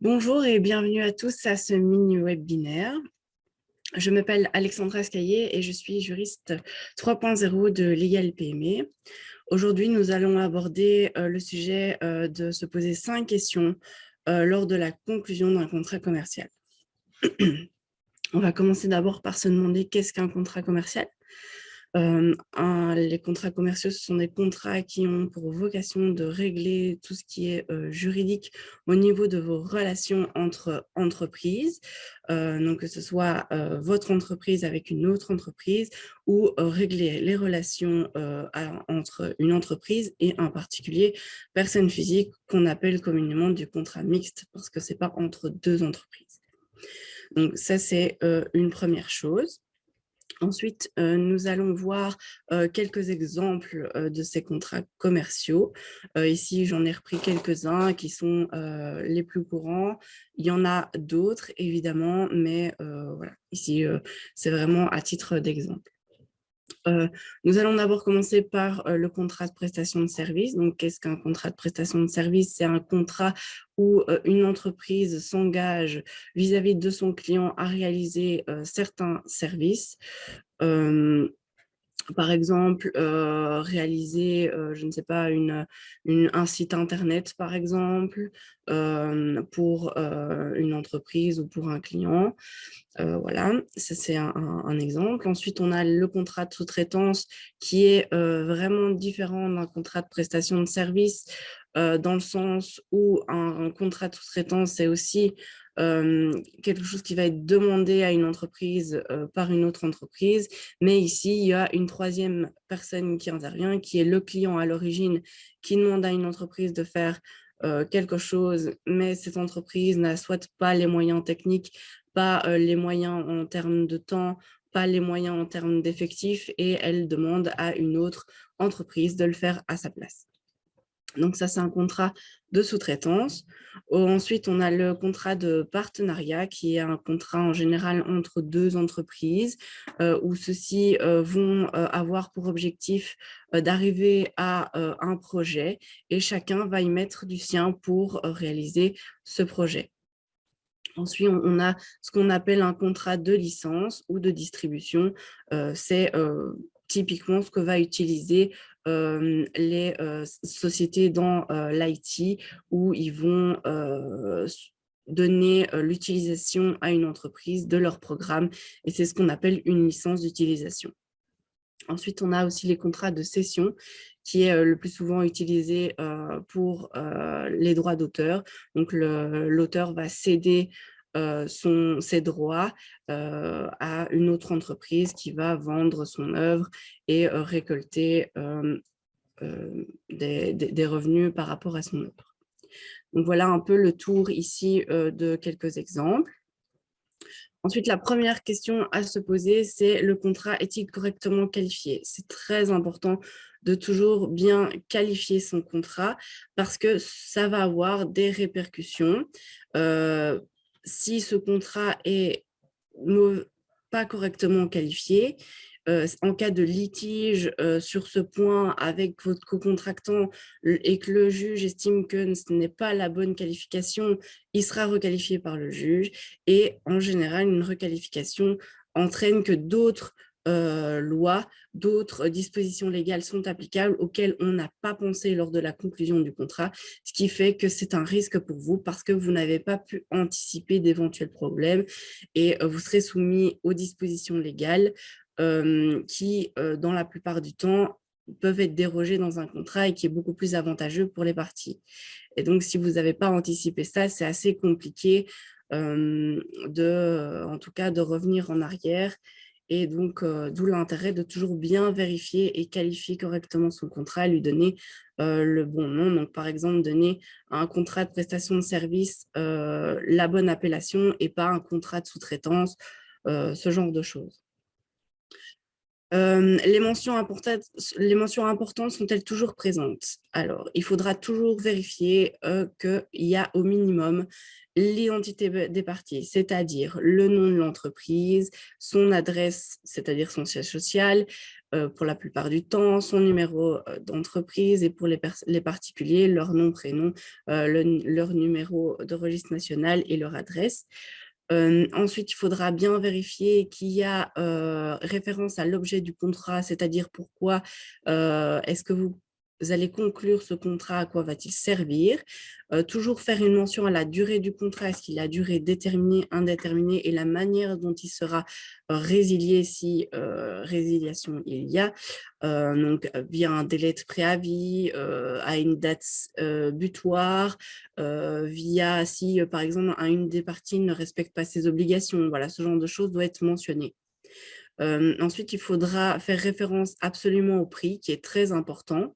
Bonjour et bienvenue à tous à ce mini-webinaire. Je m'appelle Alexandra Scaillé et je suis juriste 3.0 de Legal PME. Aujourd'hui, nous allons aborder le sujet de se poser 5 questions lors de la conclusion d'un contrat commercial. On va commencer d'abord par se demander qu'est-ce qu'un contrat commercial. Les contrats commerciaux, ce sont des contrats qui ont pour vocation de régler tout ce qui est juridique au niveau de vos relations entre entreprises, donc que ce soit votre entreprise avec une autre entreprise ou régler les relations entre une entreprise et un particulier, personne physique, qu'on appelle communément du contrat mixte parce que ce n'est pas entre deux entreprises. Donc ça, c'est une première chose. Ensuite, nous allons voir quelques exemples de ces contrats commerciaux. Ici, j'en ai repris quelques-uns qui sont les plus courants. Il y en a d'autres, évidemment, mais voilà, ici, c'est vraiment à titre d'exemple. Nous allons d'abord commencer par le contrat de prestation de service. Donc, qu'est-ce qu'un contrat de prestation de service? C'est un contrat où une entreprise s'engage vis-à-vis de son client à réaliser certains services. Par exemple, réaliser, je ne sais pas, un site internet, par exemple, pour une entreprise ou pour un client. Voilà, ça c'est un exemple. Ensuite, on a le contrat de sous-traitance qui est vraiment différent d'un contrat de prestation de service dans le sens où un contrat de sous-traitance, c'est aussi quelque chose qui va être demandé à une entreprise par une autre entreprise. Mais ici, il y a une troisième personne qui intervient, qui est le client à l'origine, qui demande à une entreprise de faire quelque chose, mais cette entreprise n'a soit pas les moyens techniques, pas les moyens en termes de temps, pas les moyens en termes d'effectifs, et elle demande à une autre entreprise de le faire à sa place. Donc ça, c'est un contrat de sous-traitance. Ensuite, on a le contrat de partenariat qui est un contrat en général entre deux entreprises où ceux-ci vont avoir pour objectif d'arriver à un projet et chacun va y mettre du sien pour réaliser ce projet. Ensuite, on a ce qu'on appelle un contrat de licence ou de distribution. C'est typiquement ce que va utiliser les sociétés dans l'IT où ils vont donner l'utilisation à une entreprise de leur programme et c'est ce qu'on appelle une licence d'utilisation. Ensuite, on a aussi les contrats de cession qui est le plus souvent utilisé pour les droits d'auteur. Donc, l'auteur va céder ses droits à une autre entreprise qui va vendre son œuvre et récolter des revenus par rapport à son œuvre. Donc, voilà un peu le tour ici de quelques exemples. Ensuite, la première question à se poser, c'est le contrat est-il correctement qualifié? C'est très important de toujours bien qualifier son contrat parce que ça va avoir des répercussions. Si ce contrat est pas correctement qualifié, en cas de litige sur ce point avec votre co-contractant et que le juge estime que ce n'est pas la bonne qualification, il sera requalifié par le juge. Et en général, une requalification entraîne que d'autres lois, d'autres dispositions légales sont applicables auxquelles on n'a pas pensé lors de la conclusion du contrat, ce qui fait que c'est un risque pour vous parce que vous n'avez pas pu anticiper d'éventuels problèmes et vous serez soumis aux dispositions légales qui, dans la plupart du temps, peuvent être dérogées dans un contrat et qui est beaucoup plus avantageux pour les parties. Et donc, si vous n'avez pas anticipé ça, c'est assez compliqué en tout cas, de revenir en arrière. Et donc, d'où l'intérêt de toujours bien vérifier et qualifier correctement son contrat, lui donner le bon nom. Donc, par exemple, donner à un contrat de prestation de service la bonne appellation et pas un contrat de sous-traitance, ce genre de choses. Les mentions importantes sont-elles toujours présentes? Alors, il faudra toujours vérifier qu'il y a au minimum l'identité des parties, c'est-à-dire le nom de l'entreprise, son adresse, c'est-à-dire son siège social, pour la plupart du temps, son numéro d'entreprise et pour les particuliers, leur nom, prénom, leur numéro de registre national et leur adresse. Ensuite, il faudra bien vérifier qu'il y a référence à l'objet du contrat, c'est-à-dire pourquoi est-ce que vous allez conclure ce contrat, à quoi va-t-il servir. Toujours faire une mention à la durée du contrat, est-ce qu'il a durée déterminée, indéterminée, et la manière dont il sera résilié si résiliation il y a, donc via un délai de préavis, à une date butoir, via si, par exemple, une des parties ne respecte pas ses obligations. Voilà, ce genre de choses doit être mentionné. Ensuite, il faudra faire référence absolument au prix, qui est très important.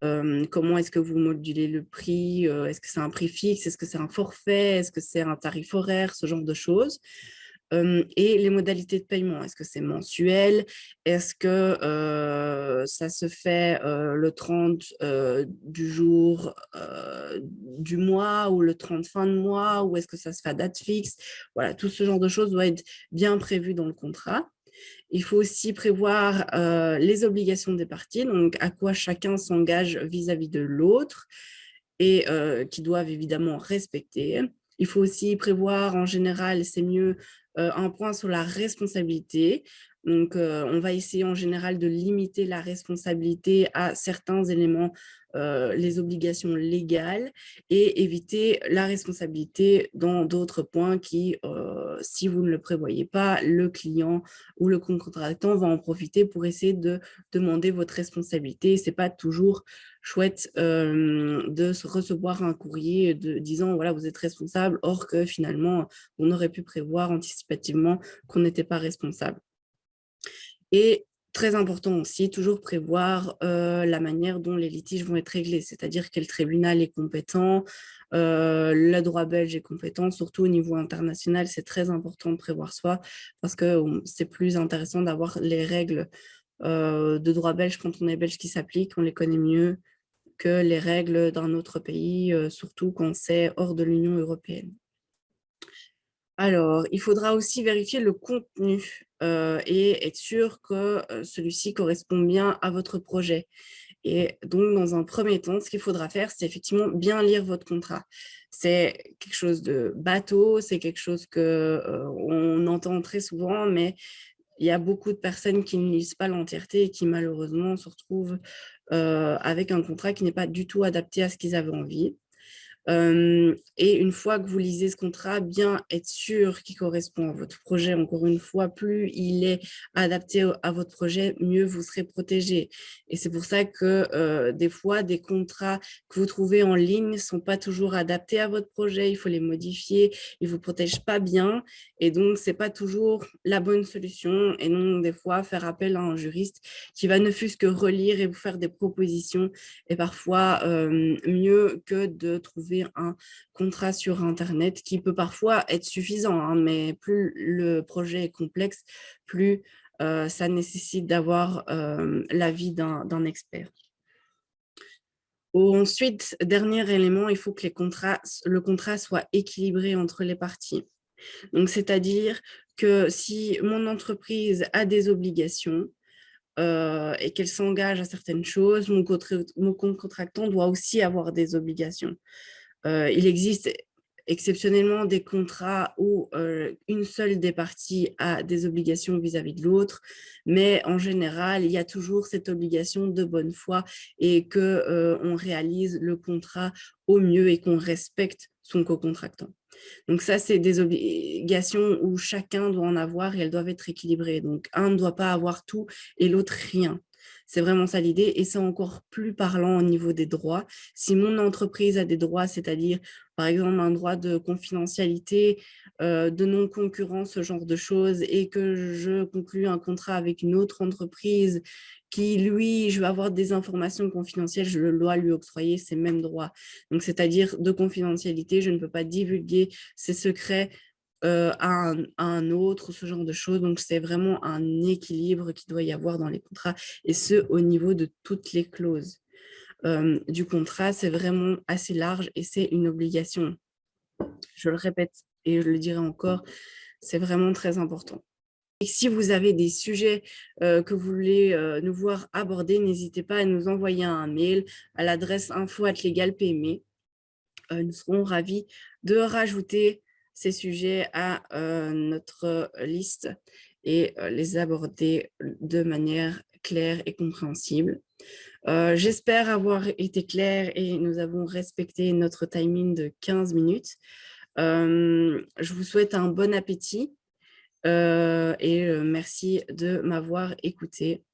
Comment est-ce que vous modulez le prix? Est-ce que c'est un prix fixe? Est-ce que c'est un forfait? Est-ce que c'est un tarif horaire? Ce genre de choses. Et les modalités de paiement, est-ce que c'est mensuel? Est-ce que ça se fait le 30 du jour du mois ou le 30 fin de mois, ou est-ce que ça se fait à date fixe? Voilà, tout ce genre de choses doit être bien prévu dans le contrat. Il faut aussi prévoir les obligations des parties, donc à quoi chacun s'engage vis-à-vis de l'autre et qui doivent évidemment respecter. Il faut aussi prévoir, en général, c'est mieux, un point sur la responsabilité. Donc, on va essayer en général de limiter la responsabilité à certains éléments, les obligations légales, et éviter la responsabilité dans d'autres points qui, si vous ne le prévoyez pas, le client ou le contractant va en profiter pour essayer de demander votre responsabilité. Ce n'est pas toujours chouette de recevoir un courrier disant voilà, vous êtes responsable, or que finalement, on aurait pu prévoir anticipativement qu'on n'était pas responsable. Et très important aussi, toujours prévoir la manière dont les litiges vont être réglés, c'est-à-dire quel tribunal est compétent, le droit belge est compétent, surtout au niveau international, c'est très important de prévoir ça, parce que c'est plus intéressant d'avoir les règles de droit belge quand on est belge qui s'appliquent, on les connaît mieux que les règles d'un autre pays, surtout quand c'est hors de l'Union européenne. Alors, il faudra aussi vérifier le contenu et être sûr que celui-ci correspond bien à votre projet. Et donc, dans un premier temps, ce qu'il faudra faire, c'est effectivement bien lire votre contrat. C'est quelque chose de bateau, c'est quelque chose qu'on entend très souvent, mais il y a beaucoup de personnes qui ne lisent pas l'entièreté et qui malheureusement se retrouvent avec un contrat qui n'est pas du tout adapté à ce qu'ils avaient envie. Et une fois que vous lisez ce contrat, bien être sûr qu'il correspond à votre projet. Encore une fois, plus il est adapté à votre projet, mieux vous serez protégé. Et c'est pour ça que des fois, des contrats que vous trouvez en ligne ne sont pas toujours adaptés à votre projet. Il faut les modifier, ils ne vous protègent pas bien. Et donc, ce n'est pas toujours la bonne solution. Et donc, des fois, faire appel à un juriste qui va ne fût-ce que relire et vous faire des propositions est parfois mieux que de trouver un contrat sur Internet qui peut parfois être suffisant, hein, mais plus le projet est complexe, plus ça nécessite d'avoir l'avis d'un expert. Ensuite, dernier élément, il faut que le contrat soit équilibré entre les parties. Donc, c'est-à-dire que si mon entreprise a des obligations, et qu'elle s'engage à certaines choses, mon contractant doit aussi avoir des obligations. Il existe exceptionnellement des contrats où une seule des parties a des obligations vis-à-vis de l'autre, mais en général, il y a toujours cette obligation de bonne foi et qu'on réalise le contrat au mieux et qu'on respecte son co-contractant. Donc ça, c'est des obligations où chacun doit en avoir et elles doivent être équilibrées. Donc un ne doit pas avoir tout et l'autre rien. C'est vraiment ça l'idée et c'est encore plus parlant au niveau des droits. Si mon entreprise a des droits, c'est-à-dire par exemple un droit de confidentialité, de non-concurrence, ce genre de choses, et que je conclue un contrat avec une autre entreprise qui, lui, je vais avoir des informations confidentielles, je dois lui octroyer ces mêmes droits. Donc, c'est-à-dire de confidentialité, je ne peux pas divulguer ces secrets à un autre, ce genre de choses. Donc, c'est vraiment un équilibre qu'il doit y avoir dans les contrats, et ce, au niveau de toutes les clauses du contrat. C'est vraiment assez large et c'est une obligation. Je le répète et je le dirai encore, c'est vraiment très important. Et si vous avez des sujets que vous voulez nous voir aborder, n'hésitez pas à nous envoyer un mail à l'adresse info@legalpme. Nous serons ravis de rajouter ces sujets à notre liste et les aborder de manière claire et compréhensible. J'espère avoir été claire et nous avons respecté notre timing de 15 minutes. Je vous souhaite un bon appétit et merci de m'avoir écouté.